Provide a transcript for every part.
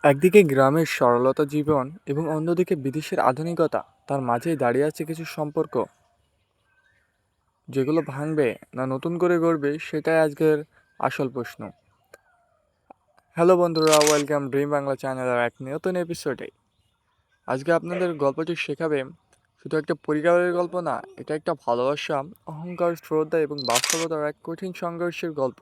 একদিকে গ্রামের সরলতা জীবন এবং অন্যদিকে বিদেশের আধুনিকতা, তার মাঝেই দাঁড়িয়ে আছে কিছু সম্পর্ক যেগুলো ভাঙবে না নতুন করে গড়বে, সেটাই আজকের আসল প্রশ্ন। হ্যালো বন্ধুরা, ওয়েলকাম ড্রিম বাংলা চ্যানেলের এক নতুন এপিসোডে। আজকে আপনাদের গল্পটি শেখাবে শুধু একটা পরিবারের গল্প না, এটা একটা ভালোবাসা, অহংকার, শ্রদ্ধা এবং বাস্তবতার এক কঠিন সংঘর্ষের গল্প,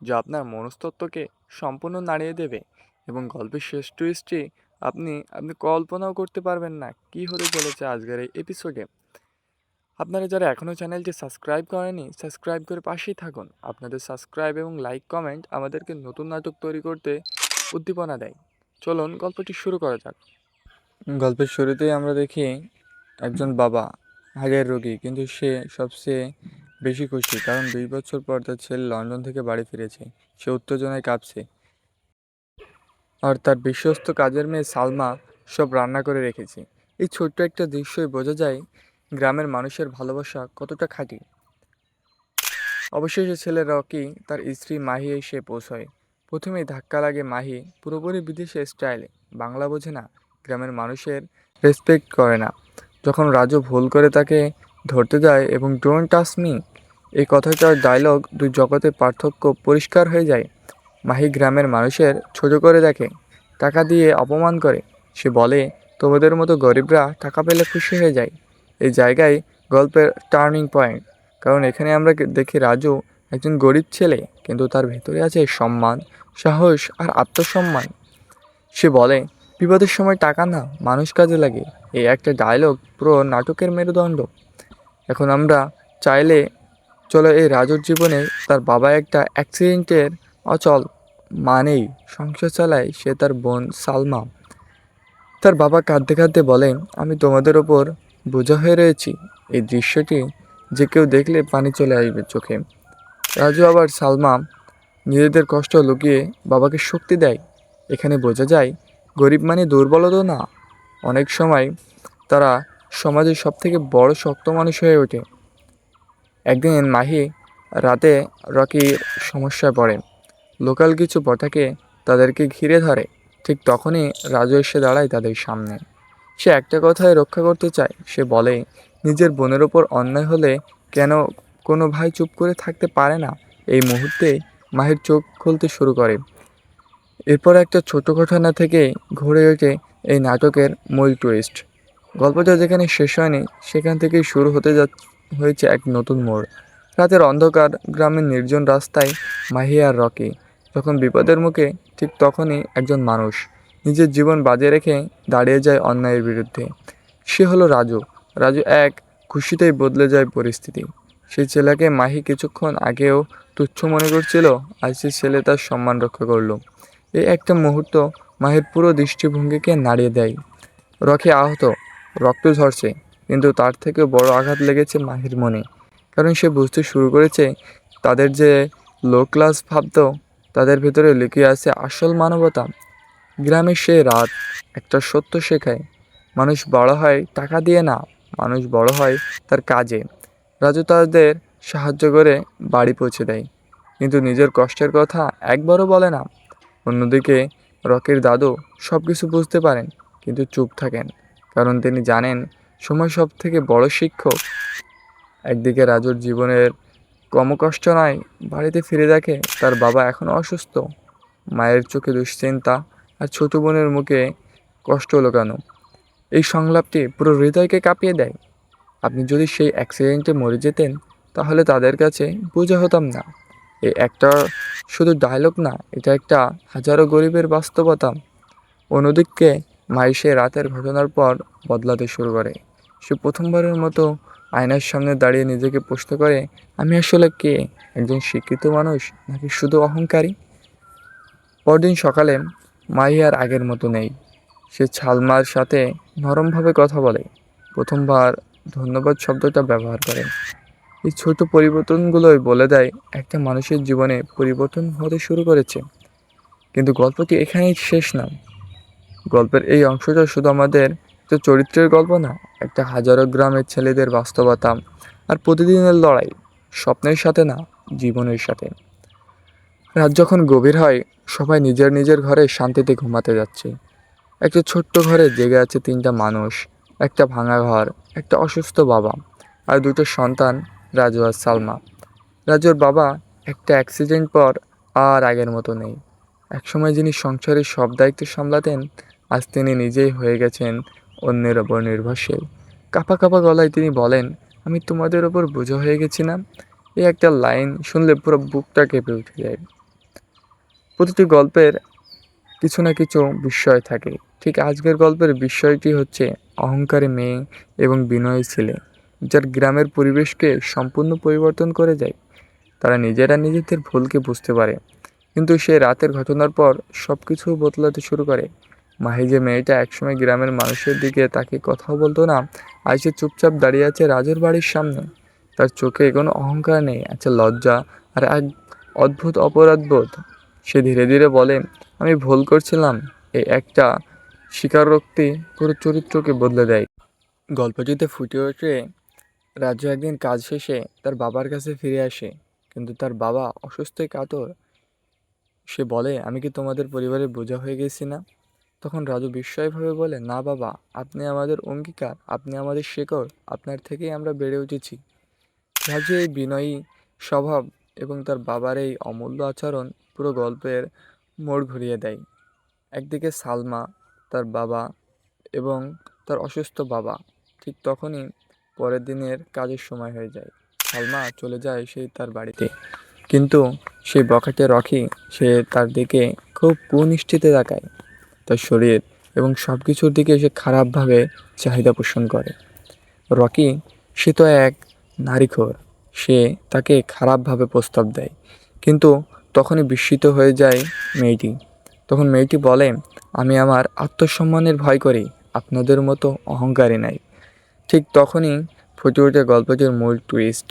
যা আপনার মনস্তত্ত্বকে সম্পূর্ণ নাড়িয়ে দেবে। এবং গল্পের শেষ টুইস্টে আপনি আপনি কল্পনাও করতে পারবেন না কী হতে চলেছে আজকের এই এপিসোডে। আপনারা যারা এখনও চ্যানেলটি সাবস্ক্রাইব করেনি, সাবস্ক্রাইব করে পাশেই থাকুন। আপনাদের সাবস্ক্রাইব এবং লাইক কমেন্ট আমাদেরকে নতুন নাটক তৈরি করতে উদ্দীপনা দেয়। চলুন গল্পটি শুরু করা যাক। গল্পের শুরুতেই আমরা দেখি একজন বাবা, হার্টের রোগী, কিন্তু সে সবচেয়ে বেশি খুশি কারণ 2 বছর পর তার ছেলে লন্ডন থেকে বাড়ি ফিরেছে। সে উত্তেজনায় কাঁপছে, আর তার বিশ্বস্ত কাজের মেয়ে সালমা সব রান্না করে রেখেছে। এই ছোট্ট একটা দৃশ্যই বোঝা যায় গ্রামের মানুষের ভালোবাসা কতটা খাঁটি। অবশেষে ছেলে রকি তার স্ত্রী মাহি এসে পৌঁছয়। প্রথমেই ধাক্কা লাগে মাহি, পুরোপুরি বিদেশি স্টাইলে, বাংলা বোঝে না, গ্রামের মানুষের রেসপেক্ট করে না। যখন রাজু ভুল করে তাকে ধরতে যায় এবং ডোন্ট টাচ মি এই কথাটার ডায়লগ, দুই জগতের পার্থক্য পরিষ্কার হয়ে যায়। মাহি গ্রামের মানুষের ছোট করে দেখে, টাকা দিয়ে অপমান করে। সে বলে, তোমাদের মতো গরিবরা টাকা পেলে খুশি হয়ে যায়। এই জায়গায় গল্পের টার্নিং পয়েন্ট, কারণ এখানে আমরা দেখি রাজু একজন গরিব ছেলে, কিন্তু তার ভেতরে আছে সম্মান, সাহস আর আত্মসম্মান। সে বলে, বিপদের সময় টাকা না, মানুষ কাজে লাগে। এই একটা ডায়লগ পুরো নাটকের মেরুদণ্ড। এখন আমরা চাইলে চলো এই রাজুর জীবনে তার বাবা একটা অ্যাক্সিডেন্টের অচল মানেই সংসার চালায় সে তার বোন সালমা। তার বাবা কাঁদতে কাঁদতে বলে, আমি তোমাদের ওপর বোঝা হয়ে রয়েছি। এই দৃশ্যটি যে কেউ দেখলে পানি চলে আসবে চোখে। রাজু আবার সালমা নিজেদের কষ্ট লুকিয়ে বাবাকে শক্তি দেয়। এখানে বোঝা যায় গরিব মানে দুর্বলতা না, অনেক সময় তারা সমাজের সবথেকে বড় শক্ত মানুষ হয়ে ওঠে। একদিন মাহি রাতে রকির সমস্যায় পড়ে। লোকাল কিছু পটাকে তাদেরকে ঘিরে ধরে। ঠিক তখনই রাজু এসে দাঁড়ায় তাদের সামনে। সে একটা কথায় রক্ষা করতে চায়। সে বলে, নিজের বোনের ওপর অন্যায় হলে কেন কোনো ভাই চুপ করে থাকতে পারে না। এই মুহূর্তে মাহির চোখ খুলতে শুরু করে। এরপর একটা ছোট ঘটনা থেকে ঘুরে ওঠে এই নাটকের মূল টুইস্ট। গল্পটা যেখানে শেষ হয়নি, সেখান থেকেই শুরু হতে হয়েছে এক নতুন মোড়। রাতের অন্ধকার গ্রামের নির্জন রাস্তায় মাহি আর রকি যখন বিপদের মুখে, ঠিক তখনই একজন মানুষ নিজের জীবন বাজে রেখে দাঁড়িয়ে যায় অন্যায়ের বিরুদ্ধে। সে হলো রাজু। রাজু এক খুশিতেই বদলে যায় পরিস্থিতি। সেই ছেলেকে মাহি কিছুক্ষণ আগেও তুচ্ছ মনে করছিল, আজ সে ছেলে তার সম্মান রক্ষা করলো। এই একটা মুহূর্ত মাহির পুরো দৃষ্টিভঙ্গিকে নাড়িয়ে দেয়। রকি আহত, রক্ত ঝরছে, কিন্তু তার থেকে বড় আঘাত লেগেছে মাহির মনে। কারণ সে বুঝতে শুরু করেছে তাদের যে লো ক্লাস ভাবত, তাদের ভেতরে লুকিয়ে আছে আসল মানবতা। গ্রামের সেই রাত একটা সত্য শেখায়, মানুষ বড় হয় টাকা দিয়ে না, মানুষ বড় হয় তার কাজে। রাজু তাদের সাহায্য করে বাড়ি পৌঁছে দেয়, কিন্তু নিজের কষ্টের কথা একবারও বলে না। অন্যদিকে রকির দাদু সব কিছু বুঝতে পারেন, কিন্তু চুপ থাকেন, কারণ তিনি জানেন সময় সব থেকে বড় শিক্ষক। একদিকে রাজুর জীবনের কম কষ্ট নয়, বাড়িতে ফিরে দেখে তার বাবা এখনও অসুস্থ, মায়ের চোখে দুশ্চিন্তা আর ছোট বোনের মুখে কষ্ট লুকানো। এই সংলাপটি পুরো হৃদয়কে কাঁপিয়ে দেয়। আপনি যদি সেই অ্যাক্সিডেন্টে মরে যেতেন, তাহলে তাদের কাছে বোঝা হতাম না। এই একটা শুধু ডায়লগ না, এটা একটা হাজারো গরিবের বাস্তবতা। অন্যদিকে মাই সে রাতের ঘটনার পর বদলাতে শুরু করে। সে প্রথমবারের মতো আয়নার সামনে দাঁড়িয়ে নিজেকে প্রশ্ন করে, আমি আসলে কে? একজন শিক্ষিত মানুষ নাকি শুধু অহংকারী? পরদিন সকালে মাই আর আগের মতো নেই। সে ছালমার সাথে নরমভাবে কথা বলে, প্রথমবার ধন্যবাদ শব্দটা ব্যবহার করে। এই ছোট পরিবর্তনগুলোই বলে দেয় একটা মানুষের জীবনে পরিবর্তন হতে শুরু করেছে। কিন্তু গল্পটি এখানেই শেষ না। গল্পের এই অংশটা শুধু আমাদের একটা চরিত্রের গল্প না, একটা হাজারো গ্রামের ছেলেদের বাস্তবতা আর প্রতিদিনের লড়াই, স্বপ্নের সাথে না, জীবনের সাথে। রাত যখন গভীর হয়, সবাই নিজের নিজের ঘরে শান্তিতে ঘুমাতে যাচ্ছে। একটা ছোট্ট ঘরে জেগে আছে তিনটা মানুষ, একটা ভাঙা ঘর, একটা অসুস্থ বাবা, আর দুটো সন্তান, রাজু আর সালমা। রাজুর বাবা একটা অ্যাক্সিডেন্ট পর আর আগের মতো নেই। একসময় যিনি সংসারের সব দায়িত্ব সামলাতেন, আজ তিনি নিজেই হয়ে গেছেন অন্যের ওপর নির্ভরশীল। কাঁপা কাঁপা গলায় তিনি বলেন, আমি তোমাদের ওপর বোঝা হয়ে গেছি না। এই একটা লাইন শুনলে পুরো বুকটা কেঁপে উঠে যায়। প্রতিটি গল্পের কিছু না কিছু বিস্ময় থাকে। ঠিক আজকের গল্পের বিস্ময়টি হচ্ছে অহংকারী মেয়ে এবং বিনয়ী ছেলে, যার গ্রামের পরিবেশকে সম্পূর্ণ পরিবর্তন করে যায়। তারা নিজেরা নিজেদের ভুলকে বুঝতে পারে, কিন্তু সে রাতের ঘটনার পর সব কিছু বদলাতে শুরু করে। মাহি, যে মেয়েটা একসময় গ্রামের মানুষের দিকে তাকে কথাও বলতো না, আজ সে চুপচাপ দাঁড়িয়ে আছে রাজুর বাড়ির সামনে। তার চোখে কোনো অহংকার নেই, আছে লজ্জা আর এক অদ্ভুত অপরাধবোধ। সে ধীরে ধীরে বলে, আমি ভুল করছিলাম। এই একটা স্বীকারোক্তি পুরো চরিত্রকে বদলে দেয়। গল্পটিতে ফুটে ওঠে রাজু একদিন কাজ শেষে তার বাবার কাছে ফিরে আসে, কিন্তু তার বাবা অসুস্থই কাতর। সে বলে, আমি কি তোমাদের পরিবারের বোঝা হয়ে গেছি না? তখন রাজু বিস্ময়ভাবে বলে, না বাবা, আপনি আমাদের অঙ্গীকার, আপনি আমাদের শেকড়, আপনার থেকেই আমরা বেড়ে উঠেছি। রাজু এই বিনয়ী স্বভাব এবং তার বাবার এই অমূল্য আচরণ পুরো গল্পের মোড় ঘুরিয়ে দেয়। একদিকে সালমা, তার বাবা এবং তার অসুস্থ বাবা। ঠিক তখনই পরের দিনের কাজের সময় হয়ে যায়। সালমা চলে যায় সেই তার বাড়িতে, কিন্তু সেই বখাটে রকি, সে তার দিকে খুব কুদৃষ্টিতে তাকায়। তার শরীর এবং সব কিছুর দিকে সে খারাপভাবে চাহিদা পোষণ করে। রকি, সে তো এক নারীখোর, সে তাকে খারাপভাবে প্রস্তাব দেয়। কিন্তু তখনই বিস্মিত হয়ে যায় মেয়েটি। তখন মেয়েটি বলে, আমি আমার আত্মসম্মানের ভয় করি, আপনাদের মতো অহংকারী নাই। ঠিক তখনই ফুটে ওঠে গল্পটির মূল টুইস্ট।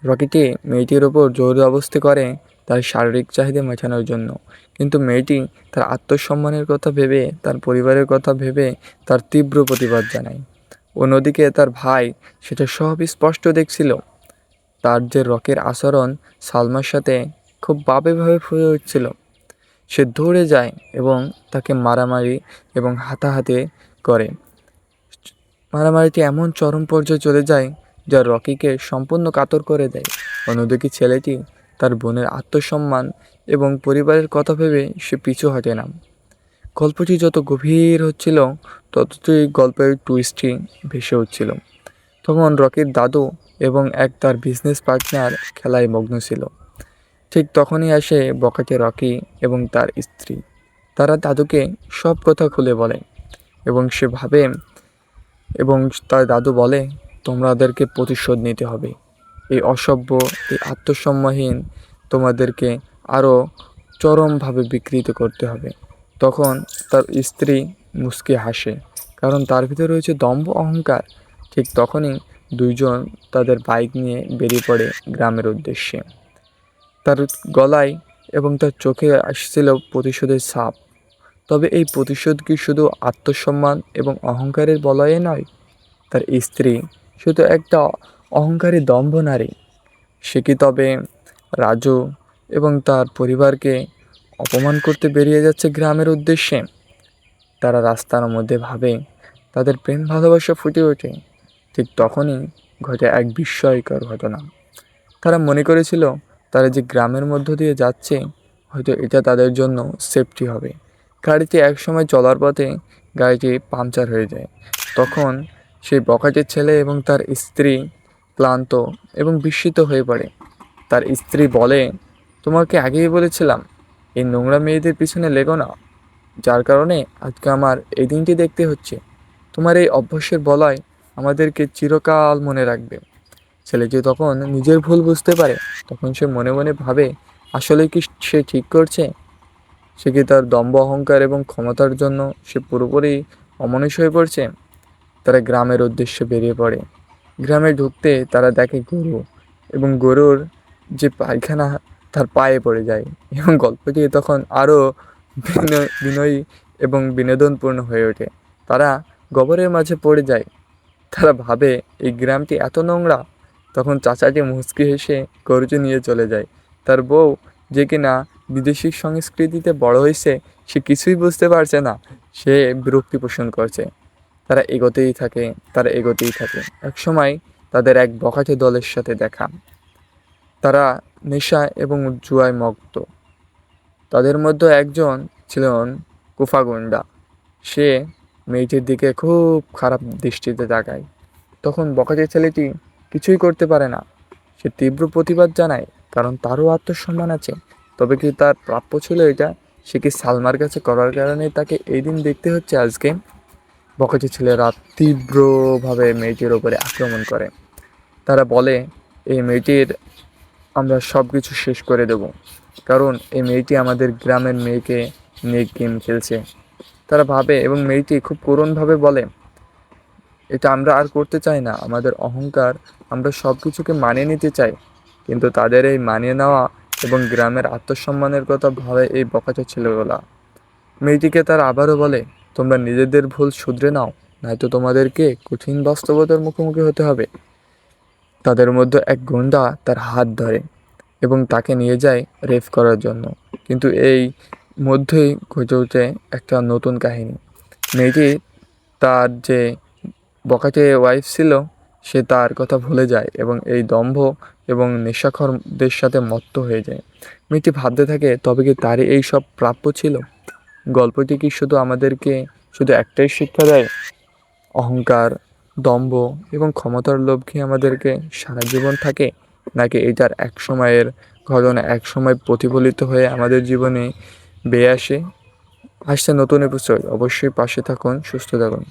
রকিটি মেয়েটির ওপর জোর জবরদস্তি করে তার শারীরিক চাহিদা মেটানোর জন্য, কিন্তু মেয়েটি তার আত্মসম্মানের কথা ভেবে, তার পরিবারের কথা ভেবে তার তীব্র প্রতিবাদ জানায়। অন্যদিকে তার ভাই সেটা সব স্পষ্ট দেখছিল। তার যে রকির আচরণ সালমার সাথে খুব বাজেভাবে ফুটে উঠছিল, সে দৌড়ে যায় এবং তাকে মারামারি এবং হাতাহাতি করে। মারামারিটি এমন চরম পর্যায়ে চলে যায় যা রকিকে সম্পূর্ণ কাতর করে দেয়। অন্যদিকে ছেলেটি তার বোনের আত্মসম্মান এবং পরিবারের কথা ভেবে সে পিছু হটে না। গল্পটি যত গভীর হচ্ছিল, ততই গল্পের টুইস্টটি ভেসে উঠছিল। তখন রকির দাদু এবং তার বিজনেস পার্টনার খেলায় মগ্ন ছিল। ঠিক তখনই আসে বখাটে রকি এবং তার স্ত্রী। তারা দাদুকে সব কথা খুলে বলে এবং সে ভাবে এবং তার দাদু বলে, তোমাদেরকে প্রতিশোধ নিতে হবে। এই অসভ্য, এই আত্মসম্মানহীন তোমাদেরকে আরও চরমভাবে বিকৃত করতে হবে। তখন তার স্ত্রী মুচকি হাসে, কারণ তার ভিতরে রয়েছে দম্ভ অহংকার। ঠিক তখনই দুইজন তাদের বাইক নিয়ে বেরিয়ে পড়ে গ্রামের উদ্দেশ্যে। তার গলায় এবং তার চোখে আসছিল প্রতিশোধের ছাপ। তবে এই প্রতিশোধ কি শুধু আত্মসম্মান এবং অহংকারের বলয়ে নয়? তার স্ত্রী শুধু একটা অহংকারী দম্ভ নারী। সে কি তবে রাজু এবং তার পরিবারকে অপমান করতে বেরিয়ে যাচ্ছে গ্রামের উদ্দেশ্যে? তারা রাস্তার মধ্যে ভাবে তাদের প্রেম ভালোবাসা ফুটে ওঠে। ঠিক তখনই ঘটে এক বিস্ময়কর ঘটনা। তারা মনে করেছিল তারা যে গ্রামের মধ্য দিয়ে যাচ্ছে, হয়তো এটা তাদের জন্য সেফটি হবে। গাড়িটি একসময় চলার পথে গাড়িটি পাংচার হয়ে যায়। তখন সেই বখাটের ছেলে এবং তার স্ত্রী ক্লান্ত এবং বিস্মিত হয়ে পড়ে। তার স্ত্রী বলে, তোমাকে আগেই বলেছিলাম এই নোংরা মেয়েদের পিছনে লেগো না, যার কারণে আজকে আমার এই দিনটি দেখতে হচ্ছে। তোমার এই অভ্যাসের বলয় আমাদেরকে চিরকাল মনে রাখবে। ছেলেটি তখন নিজের ভুল বুঝতে পারে। তখন সে মনে মনে ভাবে, আসলে কি সে ঠিক করছে? সে কি তার দম্ভ অহংকার এবং ক্ষমতার জন্য সে পুরোপুরি অমানুষ হয়ে পড়ছে? তারা গ্রামের উদ্দেশ্যে বেরিয়ে পড়ে। গ্রামে ঢুকতে তারা দেখে গরু, এবং গরুর যে পায়খানা তার পায়ে পড়ে যায়, এবং গল্পটি তখন আরও বিনয়ী এবং বিনোদনপূর্ণ হয়ে ওঠে। তারা গোবরের মাঝে পড়ে যায়। তারা ভাবে এই গ্রামটি এত নোংরা। তখন চাচাটি মুচকি হেসে গরুটি নিয়ে চলে যায়। তার বউ, যে কিনা বিদেশি সংস্কৃতিতে বড় হয়েছে, সে কিছুই বুঝতে পারছে না, সে বিরক্তি পোষণ করছে। তারা এগোতেই থাকে, তারা এগোতেই থাকে। একসময় তাদের এক বখাটে দলের সাথে দেখা। তারা নেশা এবং জুয়ায় মত্ত। তাদের মধ্যে একজন ছিলেন কুফাগুন্ডা। সে মেয়েটির দিকে খুব খারাপ দৃষ্টিতে তাকায়। তখন বখাটে ছেলেটি কিছুই করতে পারে না। সে তীব্র প্রতিবাদ জানায়, কারণ তারও আত্মসম্মান আছে। তবে কি তার প্রাপ্য ছিল এটা? সে কি সালমার কাছে করার কারণে তাকে এই দিন দেখতে হচ্ছে আজকে? বখাটে ছেলেরা তীব্রভাবে মেয়েটির ওপরে আক্রমণ করে। তারা বলে, এই মেয়েটির আমরা সব কিছু শেষ করে দেব, কারণ এই মেয়েটি আমাদের গ্রামের মেয়েকে নিয়ে গেম খেলছে। তারা ভাবে, এবং মেয়েটি খুব করুণভাবে বলে, এটা আমরা আর করতে চাই না। আমাদের অহংকার, আমরা সব কিছুকে মানিয়ে নিতে চাই। কিন্তু তাদের এই মানিয়ে নেওয়া এবং গ্রামের আত্মসম্মানের কথা ভাবে এই বখাটে ছেলেগুলা। মেয়েটিকে তারা আবারও বলে, তোমরা নিজেদের ভুল শুধরে নাও, নয়তো তোমাদেরকে কঠিন বাস্তবতার মুখোমুখি হতে হবে। তাদের মধ্যে এক গুন্ডা তার হাত ধরে এবং তাকে নিয়ে যায় রেপ করার জন্য। কিন্তু এই মধ্যেই ঘটে ওঠে একটা নতুন কাহিনী। মেয়েটি তার যে বখাটে ওয়াইফ ছিল, সে তার কথা ভুলে যায় এবং এই দম্ভ এবং নেশাখোরদের সাথে মত্ত হয়ে যায়। মেয়েটি ভাবতে থাকে, তবে কি তারই এই সব প্রাপ্য ছিল? গল্পটি কি আমাদেরকে শুধু একটাই শিক্ষা দেয়? অহংকার, দম্ভ এবং ক্ষমতার লোভ কি আমাদেরকে সারা জীবন থাকে, নাকি এটার এক সময়ের ঘটনা এক সময় প্রতিফলিত হয়ে আমাদের জীবনে বেয়ে আসে? আসছে নতুন এপিসোড, অবশ্যই পাশে থাকুন, সুস্থ থাকুন।